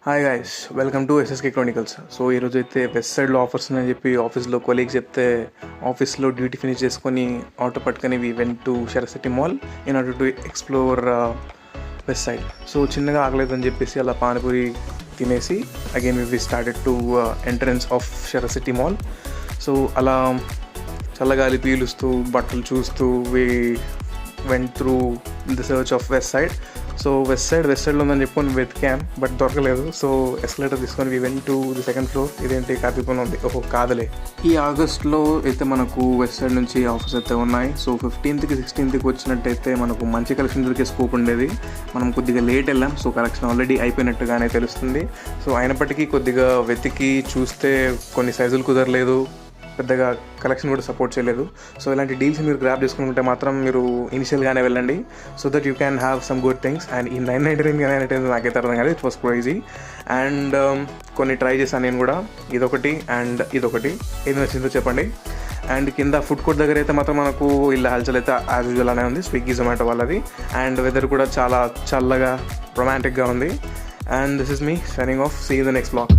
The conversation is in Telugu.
Hi guys, welcome to SSK Chronicles. So ఈరోజు అయితే వెస్ట్ సైడ్లో ఆఫర్స్ ఉన్నాయని చెప్పి ఆఫీస్లో కొలీగ్స్ చెప్తే ఆఫీస్లో డ్యూటీ ఫినిష్ చేసుకొని ఆటో పట్టుకొని we went to Sarath City mall in order to explore Westside. So చిన్నగా ఆగలేదని చెప్పేసి అలా పానీపూరి తినేసి again we started to entrance of Sarath City mall. So అలా చల్లగాలి పీలుస్తూ బట్టలు చూస్తూ we went through the search of Westside. So వెస్ట్ సైడ్లో ఉందని చెప్పుకొని వెతికాం, బట్ దొరకలేదు. సో ఎస్కలేటర్ తీసుకొని we went to the second floor. ఇదేంటి కార్తీపూర్ణ ఉంది, ఓహో కాదలే. ఈ ఆగస్ట్లో అయితే మనకు వెస్ట్ సైడ్ నుంచి ఆఫర్స్ అయితే ఉన్నాయి. సో 15th, 16th వచ్చినట్టయితే మనకు మంచి కలెక్షన్ దొరికే స్కోప్ ఉండేది. మనం కొద్దిగా లేట్ వెళ్ళాం, సో కలెక్షన్ ఆల్రెడీ అయిపోయినట్టుగానే తెలుస్తుంది. సో అయినప్పటికీ కొద్దిగా వెతికి చూస్తే కొన్ని సైజులు కుదరలేదు, పెద్దగా కలెక్షన్ కూడా సపోర్ట్ చేయలేదు. సో ఇలాంటి డీల్స్ మీరు గ్రాప్ చేసుకుంటే మాత్రం మీరు ఇనిషియల్గానే వెళ్ళండి, so that you can have some good things. And ఈ 999 నాకైతే అర్థం కాదు, ఇట్ వాస్ క్రేజీ. అండ్ కొన్ని ట్రై చేశాను నేను కూడా, ఇదొకటి అండ్ ఇదొకటి. ఏది నచ్చిందో చెప్పండి. అండ్ కింద ఫుడ్ కోర్ట్ దగ్గర అయితే మాత్రం మనకు ఇల్లు హల్చల్ అయితే యాజ్ యూజువల్ అనే ఉంది, స్విగ్గీ జొమాటో వాళ్ళది. అండ్ వెదర్ కూడా చాలా చల్లగా రొమాంటిక్గా ఉంది. And this is me signing off, see you the next blog.